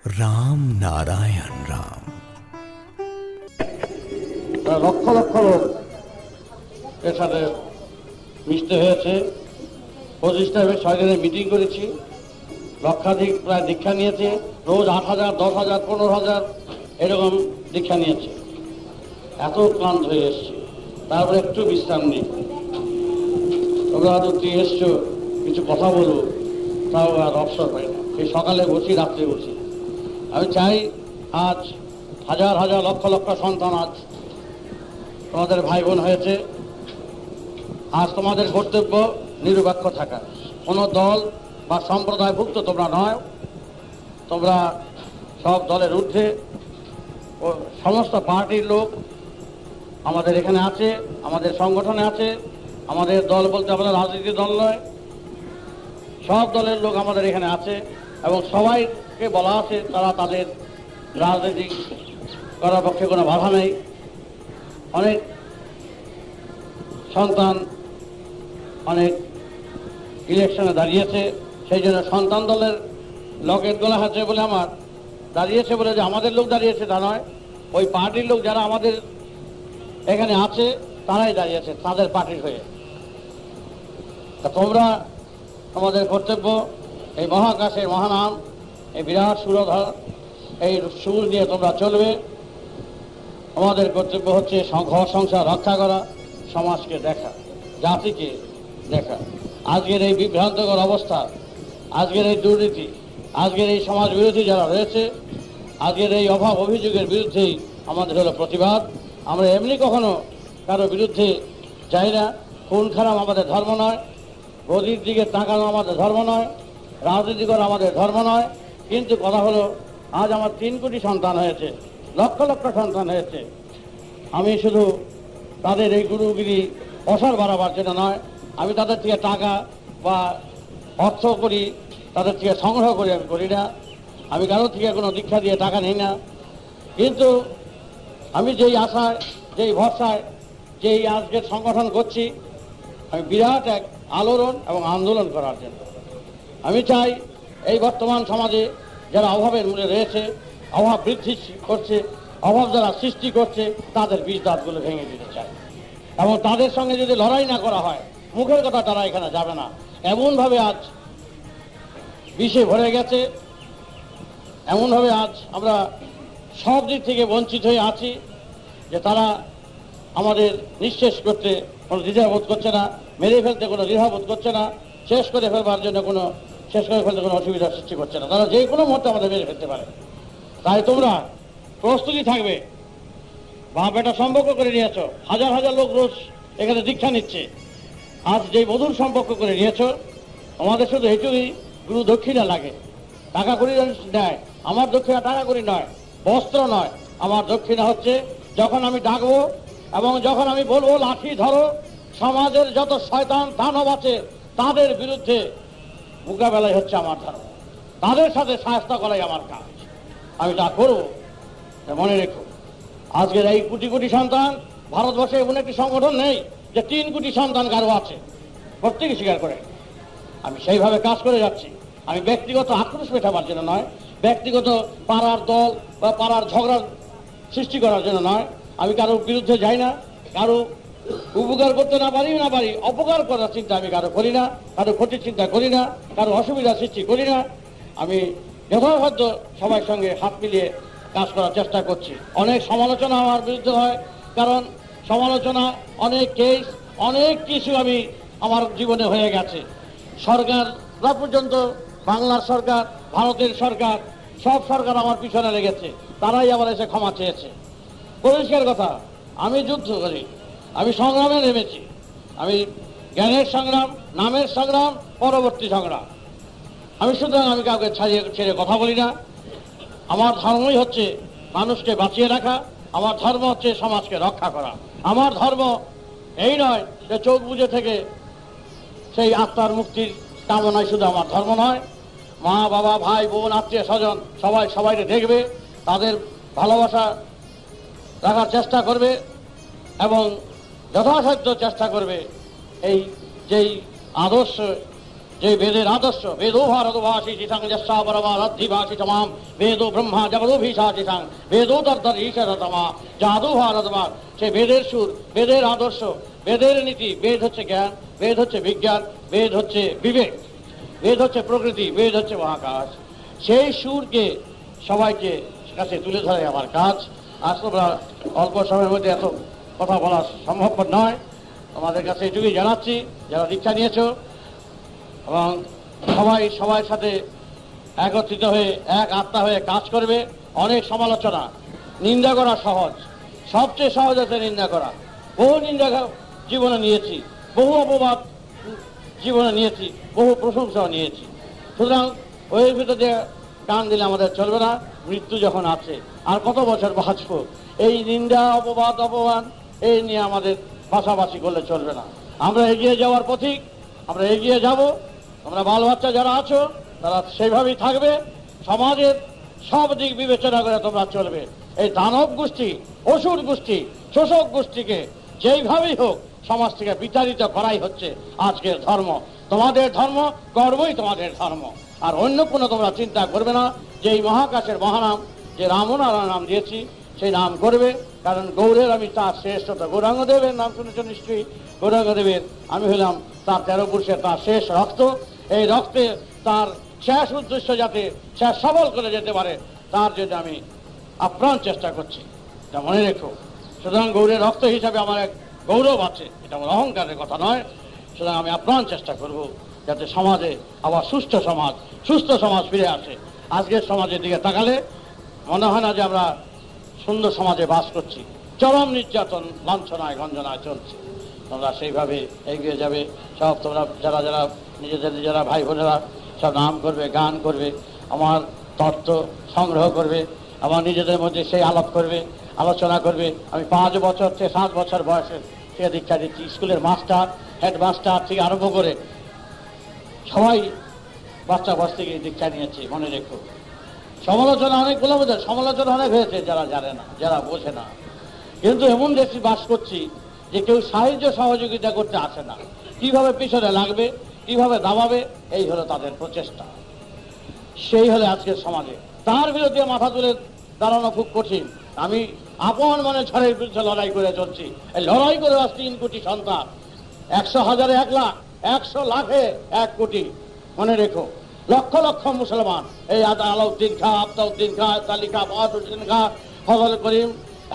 রাম নারায়ণ রাম। লক্ষ লক্ষ লোক এর সাথে মিশতে হয়েছে। 25টা 6 দিনে মিটিং করেছি, লক্ষাধিক প্রায় দীক্ষা নিয়েছে। রোজ 8,000, 10,000, 15,000 এরকম দীক্ষা নিয়েছে। এত ক্লান্ত হয়ে এসছে, তারপরে একটু বিশ্রাম নেই। তোমরা হয়তো তুই এসছো, কিছু কথা বলবো, তাও আর অবসর পাই না। সেই সকালে বসি, রাত্রে বসি। আমি চাই আজ হাজার হাজার লক্ষ লক্ষ সন্তান আজ তোমাদের ভাই বোন হয়েছে। আজ তোমাদের কর্তব্য নিরপেক্ষ থাকা। কোনো দল বা সম্প্রদায়ভুক্ত তোমরা নয়, তোমরা সব দলের ঊর্ধ্বে। ও সমস্ত পার্টির লোক আমাদের এখানে আছে, আমাদের সংগঠনে আছে। আমাদের দল বলতে আমাদের রাজনীতি দল নয়, সব দলের লোক আমাদের এখানে আছে এবং সবাইকে বলা আছে তারা তাদের রাজনীতি করার পক্ষে কোনো বাধা নেই। অনেক সন্তান অনেক ইলেকশনে দাঁড়িয়েছে, সেই জন্য সন্তান দলের লকেট গলা আছে বলে আমার দাঁড়িয়েছে বলে যে আমাদের লোক দাঁড়িয়েছে তা নয়। ওই পার্টির লোক যারা আমাদের এখানে আছে তারাই দাঁড়িয়েছে তাদের পার্টির হয়ে। তা তোমরা তোমাদের কর্তব্য, এই মহাকাশের মহানাম, এই বিরাট সুরধর, এই সুর নিয়ে তোমরা চলবে। আমাদের কর্তব্য হচ্ছে ঘর সংসার রক্ষা করা, সমাজকে দেখা, জাতিকে দেখা। আজকের এই বিভ্রান্তকর অবস্থা, আজকের এই দুর্নীতি, আজকের এই সমাজ বিরোধী যারা রয়েছে, আজকের এই অভাব অভিযোগের বিরুদ্ধেই আমাদের হলো প্রতিবাদ। আমরা এমনি কখনো কারো বিরুদ্ধে যাই না। খুন খারাপ আমাদের ধর্ম নয়, গদির দিকে তাকানো আমাদের ধর্ম নয়, রাজনীতি করা আমাদের ধর্ম নয়। কিন্তু কথা হলো আজ আমার 3 কোটি সন্তান হয়েছে, লক্ষ লক্ষ সন্তান হয়েছে। আমি শুধু তাদের এই গুরুগিরি অসার বাড়াবার জন্য নয়, আমি তাদের থেকে টাকা বা অর্থ করি, তাদের থেকে সংগ্রহ করি আমি করি না। আমি কারো থেকে কোনো দীক্ষা দিয়ে টাকা নিই না। কিন্তু আমি যেই আশায়, যেই ভরসায়, যেই আজকের সংগঠন করছি, আমি বিরাট এক আলোড়ন এবং আন্দোলন করার জন্য। আমি চাই এই বর্তমান সমাজে যারা অভাবের মূলে রয়েছে, অভাব বৃদ্ধি করছে, অভাব যারা সৃষ্টি করছে, তাদের বীজ দাঁতগুলো ভেঙে দিতে চাই। এবং তাদের সঙ্গে যদি লড়াই না করা হয়, মুখের কথা তারা এখানে যাবে না। এমনভাবে আজ বিষে ভরে গেছে, এমনভাবে আজ আমরা সব দিক থেকে বঞ্চিত হয়ে আছি যে তারা আমাদের নিঃশেষ করতে কোনো দ্বিধাবোধ করছে না, মেরে ফেলতে কোনো দ্বিধাবোধ করছে না, শেষ করে ফেলবার জন্য শেষ করে ফেলতে কোনো অসুবিধার সৃষ্টি করছে না। তারা যে কোনো মুহূর্তে আমাদের মেরে ফেলতে পারে। তাই তোমরা প্রস্তুতি থাকবে। বাপ বেটা সম্পর্ক করে নিয়েছ, হাজার হাজার লোক রোজ এখানে দীক্ষা নিচ্ছে। আজ যে মধুর সম্পর্ক করে নিয়েছ, আমাদের শুধু এটুকুই গুরু দক্ষিণা লাগে। টাকা করি নেয়, আমার দক্ষিণা টাকা করি নয়, বস্ত্র নয়। আমার দক্ষিণা হচ্ছে যখন আমি ডাকবো এবং যখন আমি বলবো লাঠি ধরো, সমাজের যত শয়তান দানব আছে তাদের বিরুদ্ধে মোকাবেলাই হচ্ছে আমার ধর্ম। তাদের সাথে সাহায্য করাই আমার কাজ। আমি তা করবো। মনে রেখো, আজকের এই কোটি কোটি সন্তান, ভারতবর্ষে এমন একটি সংগঠন নেই যে 3 কোটি সন্তান কারো আছে, প্রত্যেকে স্বীকার করে। আমি সেইভাবে কাজ করে যাচ্ছি। আমি ব্যক্তিগত আক্রোশ মেটাবার জন্য নয়, ব্যক্তিগত পাড়ার দল বা পাড়ার ঝগড়ার সৃষ্টি করার জন্য নয়। আমি কারোর বিরুদ্ধে যাই না, কারো উপকার করতে না পারি অপকার করার চিন্তা আমি কারো করি না, কারো ক্ষতির চিন্তা করি না, কারো অসুবিধার সৃষ্টি করি না। আমি যথাসাধ্য সবার সঙ্গে হাত মিলিয়ে কাজ করার চেষ্টা করছি। অনেক সমালোচনা আমার বিরুদ্ধে হয়, কারণ সমালোচনা, অনেক কেস, অনেক কিছু আমার জীবনে হয়ে গেছে। সরকাররা পর্যন্ত, বাংলার সরকার, ভারতের সরকার, সব সরকার আমার পিছনে লেগেছে, তারাই আবার এসে ক্ষমা চেয়েছে। পরিষ্কার কথা, আমি যুদ্ধ করি, আমি সংগ্রামে নেমেছি। আমি জ্ঞানের সংগ্রাম, নামের সংগ্রাম, পরবর্তী সংগ্রাম। সুতরাং আমি কাউকে ছেড়ে কথা বলি না। আমার ধর্মই হচ্ছে মানুষকে বাঁচিয়ে রাখা, আমার ধর্ম হচ্ছে সমাজকে রক্ষা করা। আমার ধর্ম এই নয় যে চোখ বুজে থেকে সেই আত্মার মুক্তির কামনায় শুধু আমার ধর্ম নয়। মা বাবা, ভাই বোন, আত্মীয় স্বজন সবাইকে দেখবে, তাদের ভালোবাসা রাখার চেষ্টা করবে এবং যথাসাধ্য চেষ্টা করবে এই যেই আদর্শ যে বেদের আদর্শ বেদো ভারতভাষী চিঠাং যস্যাবরবারাধিভাষী তমাম বেদো ব্রহ্মা জগদোভিষা চিঠাং বেদো তর্দর ঈশ্বরতমা জাদু ভারতবাদ, সে বেদের সুর, বেদের আদর্শ, বেদের নীতি। বেদ হচ্ছে জ্ঞান, বেদ হচ্ছে বিজ্ঞান, বেদ হচ্ছে বিবেক, বেদ হচ্ছে প্রকৃতি, বেদ হচ্ছে মহাকাশ। সেই সুরকে সবাইকে কাছে তুলে ধরে আমার কাজ। আসলে অল্প সময়ের মধ্যে এত কথা বলা সম্ভবপর নয়। তোমাদের কাছে এটুকুই জানাচ্ছি, যারা দীক্ষা নিয়েছো এবং সবার সাথে একত্রিত হয়ে এক আত্মা হয়ে কাজ করবে। অনেক সমালোচনা, নিন্দা করা সহজ, সবচেয়ে সহজ হচ্ছে নিন্দা করা। বহু নিন্দা জীবনে নিয়েছি, বহু অপবাদ জীবনে নিয়েছি, বহু প্রশংসাও নিয়েছি। সুতরাং ওই ভিতর দিয়ে কান দিলে আমাদের চলবে না। মৃত্যু যখন আছে, আর কত বছর বাঁচবো? এই নিন্দা অপবাদ এই নিয়ে আমাদের পাশাপাশি করলে চলবে না। আমরা এগিয়ে যাওয়ার পথিক, আমরা এগিয়ে যাব। তোমরা বাল বাচ্চা যারা আছো তারা সেইভাবেই থাকবে। সমাজের সব দিক বিবেচনা করে তোমরা চলবে। এই দানব গোষ্ঠী, অসুর গোষ্ঠী, শোষক গোষ্ঠীকে যেইভাবেই হোক সমাজ থেকে বিতাড়িত করাই হচ্ছে আজকের ধর্ম। তোমাদের ধর্ম, কর্মই তোমাদের ধর্ম। আর অন্য কোনো তোমরা চিন্তা করবে না যে এই মহাকাশের মহানাম যে রামনারায়ণ নাম দিয়েছি সেই নাম করবে। কারণ গৌরের আমি তার শ্রেষ্ঠতা, গৌরাঙ্গদেবের নাম শুনেছ নিশ্চয়ই। গৌরাঙ্গদেবের আমি হলাম তার 13 পুরুষের তার শেষ রক্ত। এই রক্তে তার শেষ উদ্দেশ্য যাতে শেষ সফল করে যেতে পারে, তার জন্য আমি আপ্রাণ চেষ্টা করছি, এটা মনে রেখো। সুতরাং গৌরের রক্ত হিসাবে আমার এক গৌরব আছে, এটা আমার অহংকারের কথা নয়। সুতরাং আমি আপ্রাণ চেষ্টা করব যাতে সমাজে আবার সুস্থ সমাজ ফিরে আসে। আজকের সমাজের দিকে তাকালে মনে হয় না যে আমরা সুন্দর সমাজে বাস করছি। চরম নির্যাতন, লাঞ্ছনায় গঞ্জনায় চলছে। তোমরা সেইভাবে এগিয়ে যাবে। সব তোমরা যারা নিজেরা ভাই বোনেরা সব নাম করবে, গান করবে, আমার তত্ত্ব সংগ্রহ করবে, আমার নিজেদের মধ্যে সেই আলাপ করবে, আলোচনা করবে। আমি 5 বছর থেকে 7 বছর বয়সে থেকে দীক্ষা দিচ্ছি। স্কুলের মাস্টার, হেডমাস্টার থেকে আরম্ভ করে সবাই বাচ্চা বয়স থেকে দীক্ষা নিয়েছি। মনে রেখো, সমালোচনা অনেকগুলো বোঝে, সমালোচনা অনেক হয়েছে যারা জানে না, যারা বোঝে না। কিন্তু এমন দেশে বাস করছি যে কেউ সাহায্য সহযোগিতা করতে আসে না। কিভাবে পিছনে লাগবে, কিভাবে দাবাবে, এই হলো তাদের প্রচেষ্টা। সেই হলে আজকের সমাজে তার বিরুদ্ধে মাথা তুলে দাঁড়ানো খুব কঠিন। আমি আপন মনে ঝড়ের বিরুদ্ধে লড়াই করে চলছি। এই লড়াই করে আজ 3 কোটি সন্তান, 100,000-এ 1 লাখ, 100 লাখে 1 কোটি। মনে রেখো, লক্ষ লক্ষ মুসলমান, এই আলাউদ্দিন খাঁ, আফতাউদ্দিন খাঁ, তালিকা বাহাদুদ্দিন খাঁ, ফজল করিম,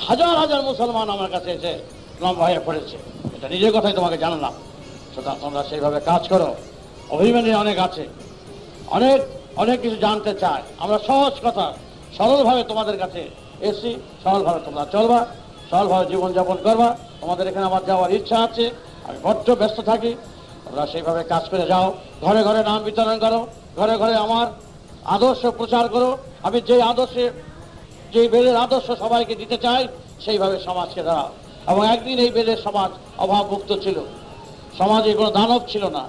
হাজার হাজার মুসলমান আমার কাছে এসে লম্বা হয়ে পড়েছে। এটা নিজের কথাই তোমাকে জানালাম। সুতরাং তোমরা সেইভাবে কাজ করো। অভিমানী অনেক আছে, অনেক কিছু জানতে চায়। আমরা সহজ কথা সরলভাবে তোমাদের কাছে এসি, সরলভাবে তোমরা চলবা, সরলভাবে জীবনযাপন করবা। তোমাদের এখানে আমার যাওয়ার ইচ্ছা আছে, আমি বড্ড ব্যস্ত থাকি। তোমরা সেইভাবে কাজ করে যাও। ঘরে ঘরে নাম বিতরণ করো, ঘরে ঘরে আমার আদর্শ প্রচার করো। আমি যে বেদের আদর্শ সবাইকে দিতে চাই, সেইভাবে সমাজকে দাঁড়াও। এবং একদিন এই বেদের সমাজ অভাবমুক্ত ছিল, সমাজে কোনো দানব ছিল না,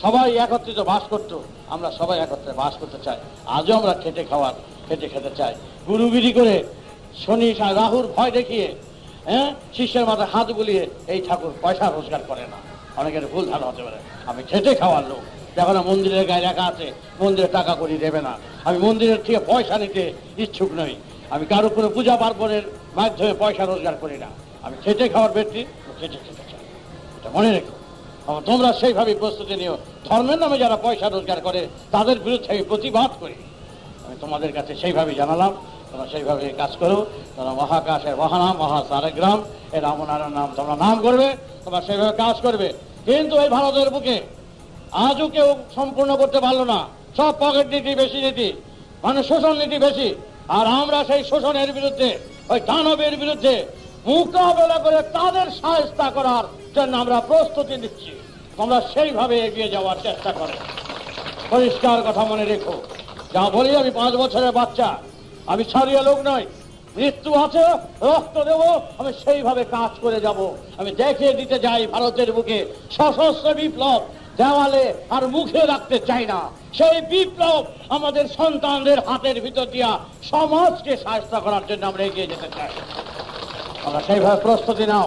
সবাই একত্রিত বাস করত। আমরা সবাই একত্রে বাস করতে চাই। আজও আমরা খেতে চাই। গুরুগিরি করে শনি রাহুর ভয় দেখিয়ে শিষ্যের মাথায় হাত বুলিয়ে এই ঠাকুর পয়সা রোজগার করে না। অনেকের ভুল ধারণা হতে পারে। আমি খেটে খাওয়ার লোক। দেখো না, মন্দিরের গায়ে লেখা আছে মন্দিরে টাকা করি দেবে না। আমি মন্দিরের থেকে পয়সা নিতে ইচ্ছুক নই। আমি কারো কোনো পূজা পার্বণের মাধ্যমে পয়সা রোজগার করি না। আমি খেটে খাওয়ার ব্যক্তি, খেটে খেতে চাই। এটা মনে রেখো। তোমরা সেইভাবে প্রস্তুতি নিও। ধর্মের নামে যারা পয়সা রোজগার করে তাদের বিরুদ্ধে আমি প্রতিবাদ করি। আমি তোমাদের কাছে সেইভাবে জানালাম, তোমরা সেইভাবে কাজ করো। তোমরা মহাকাশের মহানাম, মহাসারেগ্রাম, এই রামনারায়ণ নাম তোমরা নাম করবে, তোমরা সেইভাবে কাজ করবে। কিন্তু এই ভারতের বুকে আজও কেউ সম্পূর্ণ করতে পারলো না। সব পকেট নীতি, বেশি নীতি, মানে শোষণ নীতি বেশি। আর আমরা সেই শোষণের বিরুদ্ধে, ওই দানবের বিরুদ্ধে মোকাবেলা করে তাদের সাহায্য করার জন্য আমরা প্রস্তুতি নিচ্ছি। তোমরা সেইভাবে এগিয়ে যাওয়ার চেষ্টা করো। পরিষ্কার কথা মনে রেখো, যা বলি আমি 5 বছরের বাচ্চা, আমি ছাড়িয়ে লোক নই। মৃত্যু আছে, রক্ত দেব, আমি সেইভাবে কাজ করে যাব। আমি দেখিয়ে দিতে যাই ভারতের বুকে সশস্ত্র বিপ্লব দেওয়ালে আর মুখে রাখতে চাই না। সেই বিপ্লব আমাদের সন্তানদের হাতের ভিতর দিয়া সমাজকে সাহায্য করার জন্য আমরা এগিয়ে যেতে চাই। আমরা সেইভাবে প্রস্তুতি নাও,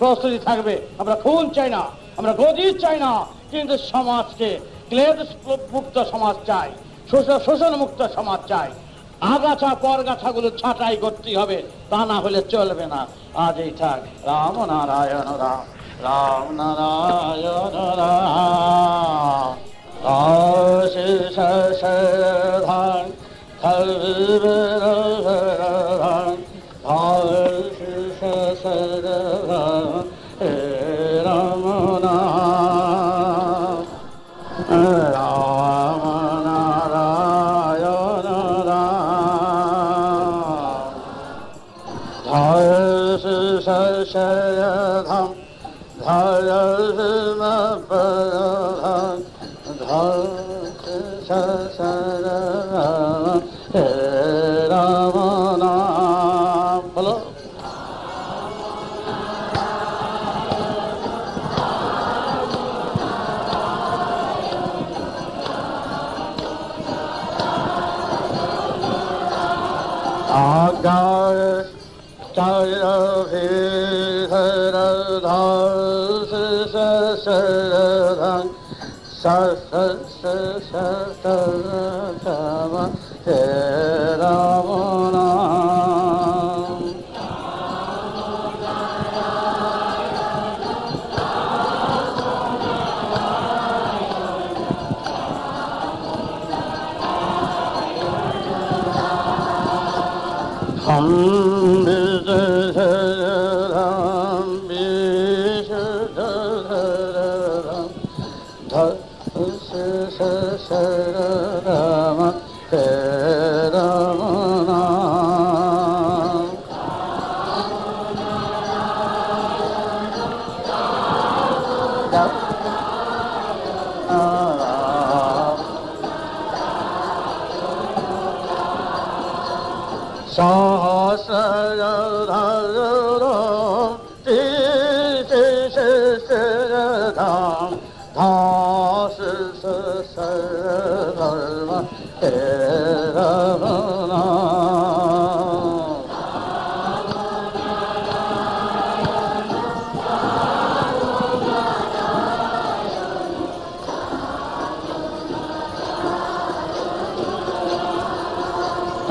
প্রস্তুতি থাকবে। আমরা খুন চাই না, আমরা গদি চাই না, কিন্তু সমাজকে ক্লেদ মুক্ত সমাজ চাই, শোষণ মুক্ত সমাজ চাই। আগাছা পরগাছাগুলো ছাঁটাই করতে হবে, তা না হলে চলবে না। আজ এই থাক। রাম নারায়ণ রাম, রাম নারায়ণ রাম। ধান রাম নাম রাম নারায়ণ রাম। ধাম রাম নাম বলো। আগার রাম নাম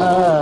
রাম